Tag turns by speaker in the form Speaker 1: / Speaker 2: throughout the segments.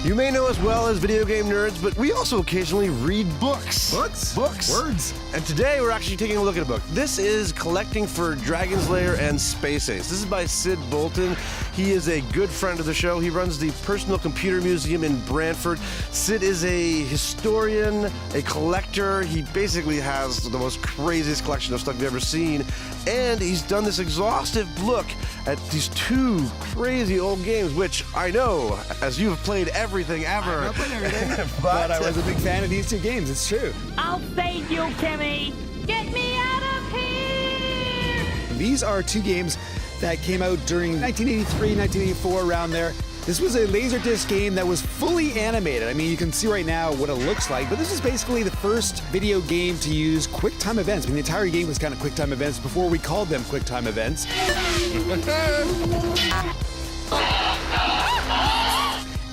Speaker 1: You may know us well as video game nerds, but we also occasionally read books.
Speaker 2: Books? Words.
Speaker 1: And today we're actually taking a look at a book. This is Collecting for Dragon's Lair and Space Ace. This is by Sid Bolton. He is a good friend of the show. He runs the Personal Computer Museum in Brantford. Sid is a historian, a collector. He basically has the most craziest collection of stuff you've ever seen. And he's done this exhaustive look at these two crazy old games, which I know, as you've played everything ever.
Speaker 2: I've not played everything, but I was a big fan of these two games. It's true.
Speaker 3: I'll save you, Kimmy. Get me out of here!
Speaker 2: These are two games that came out during 1983, 1984, around there. This was a Laserdisc game that was fully animated. I mean, you can see right now what it looks like, but this is basically the first video game to use QuickTime events. I mean, the entire game was kind of QuickTime events before we called them QuickTime events.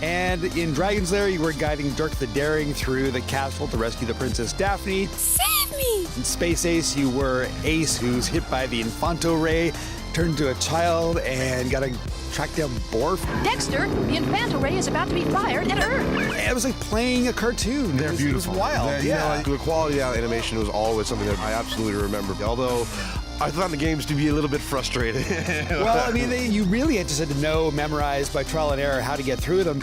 Speaker 2: And in Dragon's Lair, you were guiding Dirk the Daring through the castle to rescue the Princess Daphne.
Speaker 4: Save me!
Speaker 2: In Space Ace, you were Ace, who's hit by the Infanto Ray, turned into a child, and got to track down Borf.
Speaker 4: Dexter, the Infanto Ray is about to be fired at Earth.
Speaker 2: It was like playing a cartoon.
Speaker 1: They're beautiful.
Speaker 2: It was wild.
Speaker 1: Yeah. The quality of animation was always something that I absolutely remember. Although I found the games to be a little bit frustrating.
Speaker 2: Well, I mean, you really just had to know, memorize by trial and error how to get through them.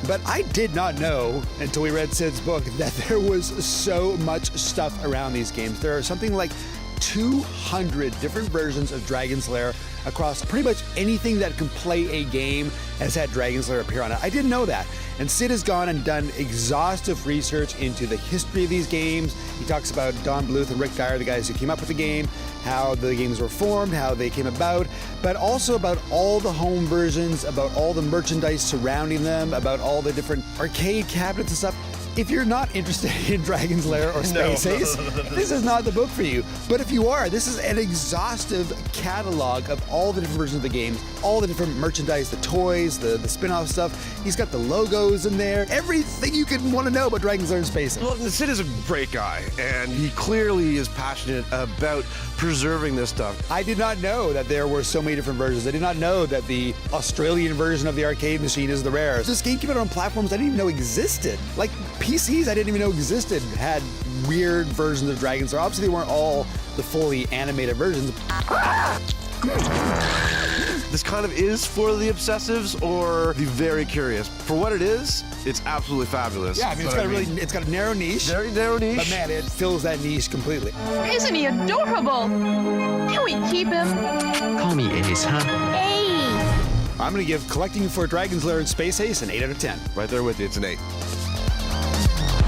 Speaker 2: But I did not know, until we read Sid's book, that there was so much stuff around these games. There are something like 200 different versions of Dragon's Lair across pretty much anything that can play a game has had Dragon's Lair appear on it. I didn't know that. And Sid has gone and done exhaustive research into the history of these games. He talks about Don Bluth and Rick Dyer, the guys who came up with the game, how the games were formed, how they came about, but also about all the home versions, about all the merchandise surrounding them, about all the different arcade cabinets and stuff. If you're not interested in Dragon's Lair or Space Ace, this is not the book for you. But if you are, this is an exhaustive catalog of all the different versions of the games, all the different merchandise, the toys, the spin-off stuff. He's got the logos in there, everything you could want to know about Dragon's Lair and Space Ace.
Speaker 1: Well, Sid is a great guy, and he clearly is passionate about preserving this stuff.
Speaker 2: I did not know that there were so many different versions. I did not know that the Australian version of the arcade machine is the rarest. This game came out on platforms I didn't even know existed. Like PCs I didn't even know existed had weird versions of Dragon's Lair. Obviously, they weren't all the fully animated versions.
Speaker 1: This kind of is for the obsessives or the very curious. For what it is, it's absolutely fabulous.
Speaker 2: Yeah, I mean, it's got a narrow niche.
Speaker 1: Very narrow niche.
Speaker 2: But man, it fills that niche completely.
Speaker 4: Isn't he adorable? Can we keep him?
Speaker 5: Call me Ace, huh?
Speaker 4: Hey!
Speaker 2: I'm going to give Collecting for Dragon's Lair and Space Ace an 8 out of 10.
Speaker 1: Right there with you, it's an 8.